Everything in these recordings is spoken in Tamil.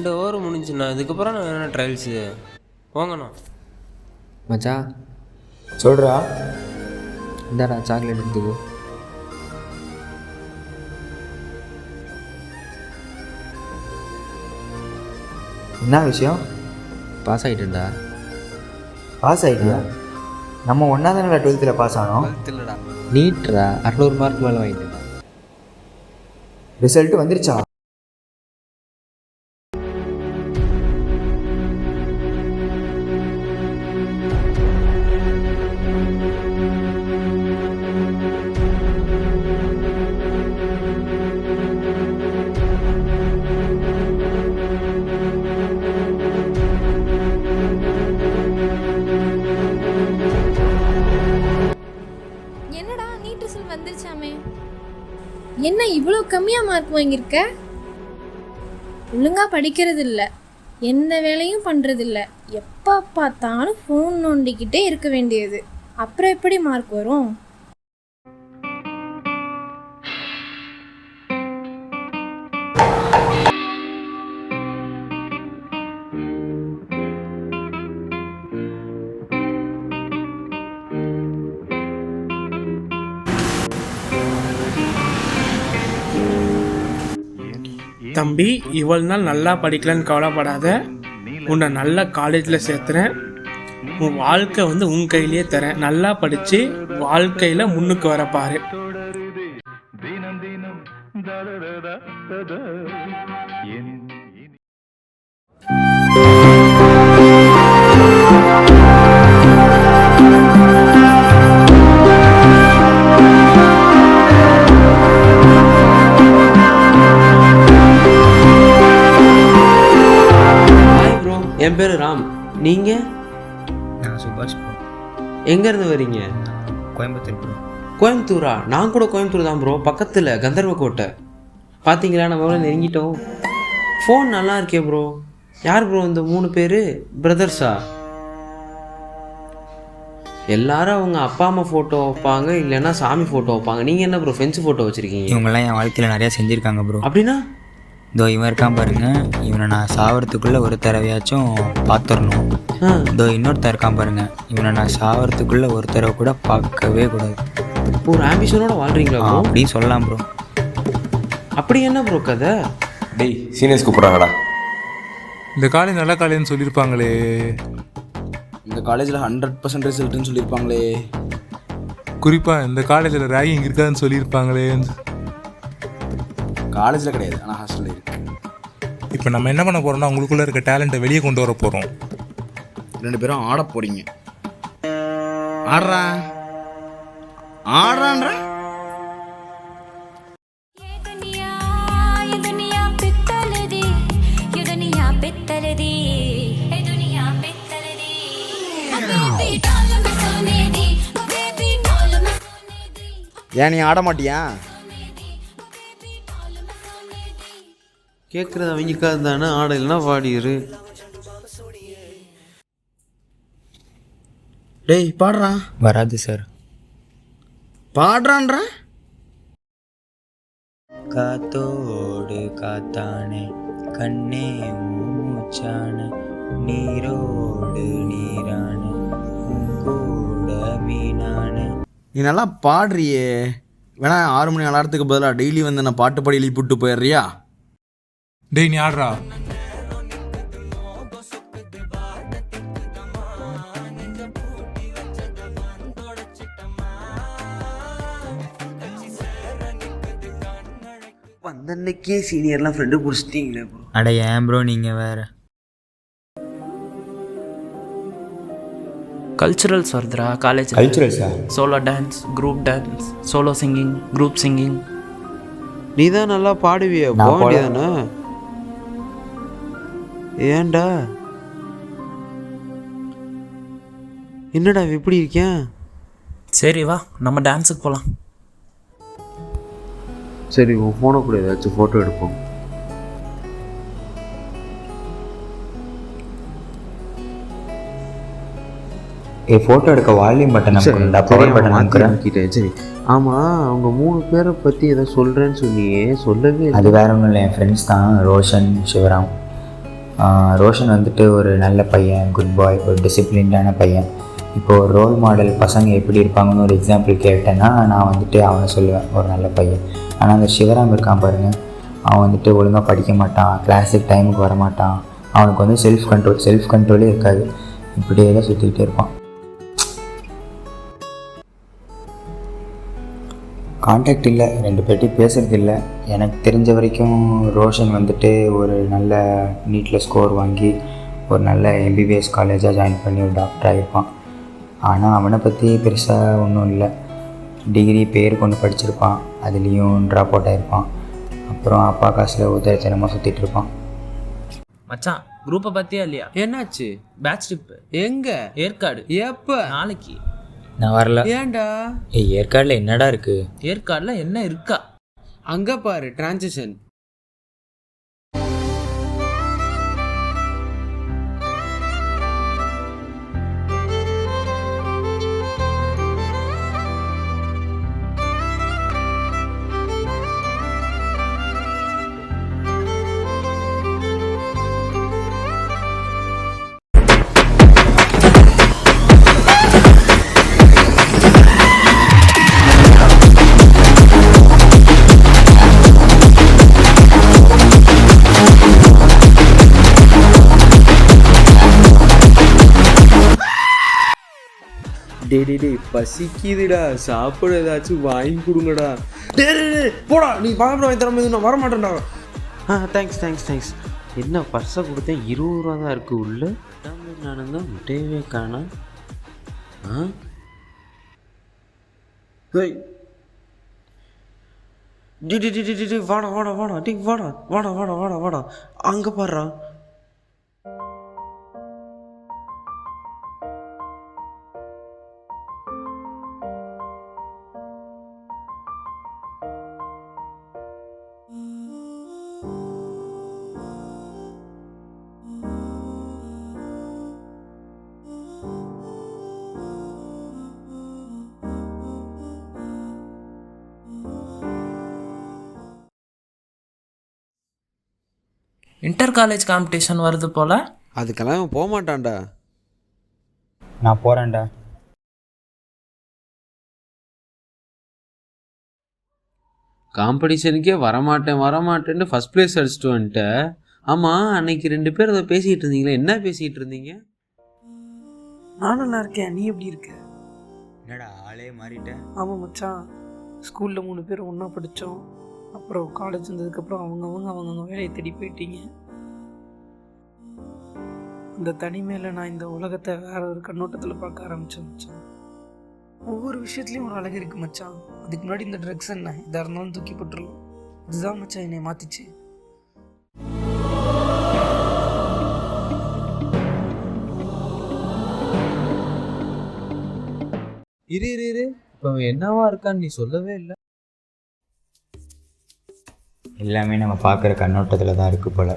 2 ஓவர் முடிஞ்சுண்ணா. இதுக்கப்புறம் நான் என்ன ட்ரையல்ஸு போங்கண்ணா. மச்சான் சொல்கிறா. இந்தாடா சாக்லேட் எடுத்துக்கோ. என்ன விஷயம்? பாஸ் ஆகிட்டேன்டா. பாஸ் ஆகிட்டியா? நம்ம ஒன்றா தானே 12th பாஸ் ஆனோம். இல்லைடா நீட்ரா 600 மார்க் மேலே வாங்கிட்டேன்டா. ரிசல்ட் வந்துருச்சா? என்னடா நீட் ரிசல்ட் வந்துருச்சாமே. என்ன இவ்வளோ கம்மியாக மார்க் வாங்கியிருக்க? ஒழுங்காக படிக்கிறது இல்லை, எந்த வேலையும் பண்ணுறது இல்லை, எப்போ பார்த்தாலும் ஃபோன் நோண்டிக்கிட்டே இருக்க வேண்டியது. அப்புறம் எப்படி மார்க் வரும்? தம்பி, இவ்வளோ நாள் நல்லா படிக்கலன்னு கவலைப்படாத. உன்னை நல்ல காலேஜில் சேர்த்துறேன். உன் வாழ்க்கை உன் கையிலேயே தரேன். நல்லா படித்து வாழ்க்கையில் முன்னுக்கு வர பாரு. என் பேர் ராம். நீங்கள்? நான் சுபாஷ் ப்ரோ. எங்கேருந்து வரீங்க? கோயம்புத்தூர் ப்ரோ. கோயம்புத்தூரா? நான் கூட கோயம்புத்தூர் தான் ப்ரோ, பக்கத்தில் கந்தர்வ கோட்டை. பார்த்தீங்களா, நம்ம எவ்வளோ நெருங்கிட்டோம். ஃபோன் நல்லா இருக்கே ப்ரோ. யார் ப்ரோ இந்த 3 பேர்? பிரதர்ஸா? எல்லாரும் அவங்க அப்பா அம்மா ஃபோட்டோ வைப்பாங்க, இல்லைன்னா சாமி ஃபோட்டோ வைப்பாங்க. நீங்கள் என்ன ப்ரோ ஃப்ரெண்ட்ஸ் ஃபோட்டோ வச்சுருக்கீங்க? இவங்கெல்லாம் என் வாழ்க்கையில் நிறையா செஞ்சுருக்காங்க ப்ரோ. அப்படின்னா? இதோ இவன் இருக்கான் பாருங்க, இவனை நான் சாவறதுக்குள்ளே ஒரு தடவையாச்சும் பார்த்துடணும். இதோ இன்னொருத்தர் இருக்கான் பாருங்க, இவனை நான் சாவறதுக்குள்ளே ஒரு தடவை கூட பார்க்கவே கூடாது. இப்போ ஒரு ஆம்பிஷனோட வாழ்கிறீங்களா ப்ரோ? அப்படின்னு சொல்லலாம் ப்ரோ. அப்படி என்ன ப்ரோ கதை? டேய் சீனியர்ஸ் கூப்பிட்றாங்கடா. இந்த காலேஜ் நல்ல காலேஜ்னு சொல்லியிருப்பாங்களே. இந்த காலேஜில் 100% ரிசல்ட்டுன்னு சொல்லியிருப்பாங்களே. குறிப்பாக இந்த காலேஜில் ரேகிங் இருக்காதுன்னு சொல்லியிருப்பாங்களே. காலேஜில் கிடையாது, ஆனால் ஹாஸ்டலில் இருக்கு. இப்போ நம்ம என்ன பண்ண போகிறோம்னா, உங்களுக்குள்ளே இருக்க டேலண்ட்டை வெளியே கொண்டு வர போகிறோம். 2 பேரும் ஆட போகிறீங்க. ஆடுறா ஆடுறான்ற ஏன் நீ ஆட மாட்டியா? கேட்குறது அவங்களுக்காக தானே, ஆட இல்லைன்னா பாடிரு. டேய் பாடுறா. வராது சார். பாடுறான்ற. காத்தோடு காத்தானே கண்ணே மூச்சானே நீரோடு நீரானே கூட மீனானே. நீ நல்லா பாடுறியே. வேணா 6 மணி அலாரத்துக்கு பதிலாக டெய்லி நான் பாட்டு பாடி எழுப்பிட்டு போயிடுறியா? டேய் நீ ஆடுறா. வந்தன்னைக்கே சீனியர்லாம் ஃப்ரெண்டு பிடிச்சிட்டிங்களே ப்ரோ. அட ஏன் ப்ரோ நீங்கள் வேறு. கல்ச்சுரல்ஸ் வருதுடா காலேஜ். கல்ச்சுரல்ஸா? Solo dance, group dance, solo singing, group singing. நீ தான் நல்லா பாடுவிய, போக வேண்டியதானே? ஏன்டா என்னடா எப்படி இருக்கேன்? சரி வா நம்ம டான்ஸுக்கு போகலாம். சரி, உன் ஃபோனை கூட ஏதாச்சும் ஃபோட்டோ எடுப்போம். ஃபோட்டோ எடுக்க வால்யூம் பட்டன் பவர் பட்டன் அமுக்கிட்டேன். சரி, ஆமாம், அவங்க 3 பேரை பற்றி ஏதோ சொல்கிறேன்னு சொன்னியே, சொல்லவே. அது வேற ஒன்றும் இல்லை, என் ஃப்ரெண்ட்ஸ் தான், ரோஷன், சிவராம். ரோஷன் வந்துட்டு ஒரு நல்ல பையன், குட் பாய், ஒரு டிசிப்ளின்டான பையன். இப்போது ஒரு ரோல் மாடல் பசங்க எப்படி இருப்பாங்கன்னு ஒரு எக்ஸாம்பிள் கேட்டேன்னா நான் வந்துட்டு அவனை சொல்லுவேன் ஒரு நல்ல பையன். ஆனால் அந்த சிவராம் இருக்கான் பாருங்கள், அவன் வந்துட்டு ஒழுங்காக படிக்க மாட்டான், கிளாஸுக்கு டைமுக்கு வரமாட்டான், அவனுக்கு வந்து செல்ஃப் கண்ட்ரோலே இருக்காது, இப்படியே தான் சுற்றிக்கிட்டே இருப்பான். கான்டாக்ட் இல்லை, 2 பேர்ட்டி பேசுகிறது இல்லை. எனக்கு தெரிஞ்ச வரைக்கும் ரோஷன் வந்துட்டு ஒரு நல்ல நீட்டில் ஸ்கோர் வாங்கி ஒரு நல்ல எம்பிபிஎஸ் காலேஜாக ஜாயின் பண்ணி ஒரு டாக்டர் ஆகிருப்பான். ஆனால் அவனை பற்றி பெருசாக ஒன்றும் இல்லை. டிகிரி பேர் கொண்டு படிச்சிருப்பான், அதுலேயும் ட்ராப் அவுட் ஆகிருப்பான். அப்புறம் அப்பா காசில் உதயத்தனமாக சுற்றிட்டு இருப்பான். மச்சான் குரூப்பை பற்றியா இல்லையா? என்னாச்சு? பேட்ச் ட்ரிப்பு எங்க? ஏற்காடு. எப்போ? நாளைக்கு. நான் வரல. ஏன்டா? ஏற்காடில் என்னடா இருக்குது? ஏற்காடில் என்ன இருக்கா? அங்கே பாரு டிரான்சிஷன். டே பசிக்குதுடா, சாப்பிட ஏதாச்சும் வாங்கி கொடுங்கடா. டே போடா, நீ வாங்கப்பட வாங்கி தர முடியாது, நான் வரமாட்டேன்டா. தேங்க்ஸ். என்ன பர்ஸை கொடுத்தேன், 20 ரூபா தான் இருக்குது உள்ள. நான் தான் முட்டையவே காணா. வாடா அங்கே பாடுறா. இன்டர் காலேஜ் காம்படிஷன் வருது போல். அதுக்கெல்லாம் போக மாட்டான்டா. நான் போகிறேன்டா. காம்படிஷனுக்கே வரமாட்டேன்னு ஃபஸ்ட் ப்ளேஸ் அடிச்சுட்டு வந்துட்டேன். ஆமாம், அன்னைக்கு 2 பேர் அதை பேசிகிட்டு இருந்தீங்களே, என்ன பேசிகிட்டு இருந்தீங்க? நான் நல்லா இருக்கேன், நீ எப்படி இருக்க? என்னடா ஆளே மாறிட்டேன். ஆமாம் மச்சான், ஸ்கூலில் 3 பேர் ஒன்றா படித்தோம். அப்புறம் காலேஜ் வந்ததுக்கப்புறம் அவங்கவுங்க வேலையை தேடி போயிட்டீங்க. அந்த தனிமையில் நான் இந்த உலகத்தை வேற ஒரு கண்ணோட்டத்தில் பார்க்க ஆரம்பித்தேன் மச்சான். ஒவ்வொரு விஷயத்துலையும் ஒரு அழகு இருக்குது மச்சான். அதுக்கு முன்னாடி இந்த ட்ரக்ஸ் என்ன இதாக இருந்தாலும் தூக்கி போட்டுருலாம். இதுதான் மச்சான் என்னை மாற்றிச்சு. இரு இப்போ என்னவா இருக்கான்னு நீ சொல்லவே இல்லை. எல்லாமே நம்ம பார்க்குற கண்ணோட்டத்தில் தான் இருக்குது போல்.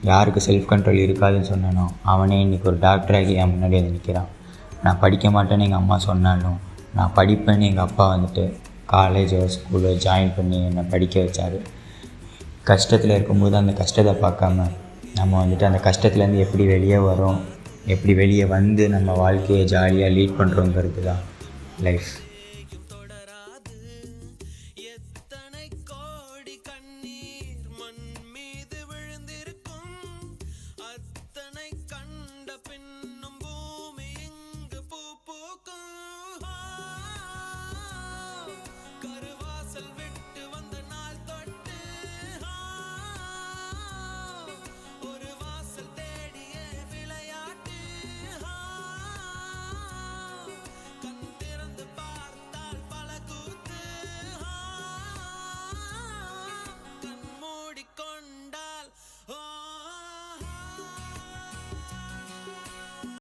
யாருக்கு செல்ஃப் கண்ட்ரோல் இருக்காதுன்னு சொன்னானோ அவனே இன்றைக்கி ஒரு டாக்டராகி என் முன்னாடி வந்து நிற்கிறான். நான் படிக்க மாட்டேன்னு எங்கள் அம்மா சொன்னாலும் நான் படிப்பேன்னு எங்கள் அப்பா வந்துட்டு காலேஜோ ஸ்கூலோ ஜாயின் பண்ணி என்னை படிக்க வச்சார். கஷ்டத்தில் இருக்கும்போது அந்த கஷ்டத்தை பார்க்காம நம்ம வந்துட்டு அந்த கஷ்டத்துலேருந்து எப்படி வெளியே வரோம், எப்படி வெளியே வந்து நம்ம வாழ்க்கையை ஜாலியாக லீட் பண்ணுறோங்கிறது தான் லைஃப்.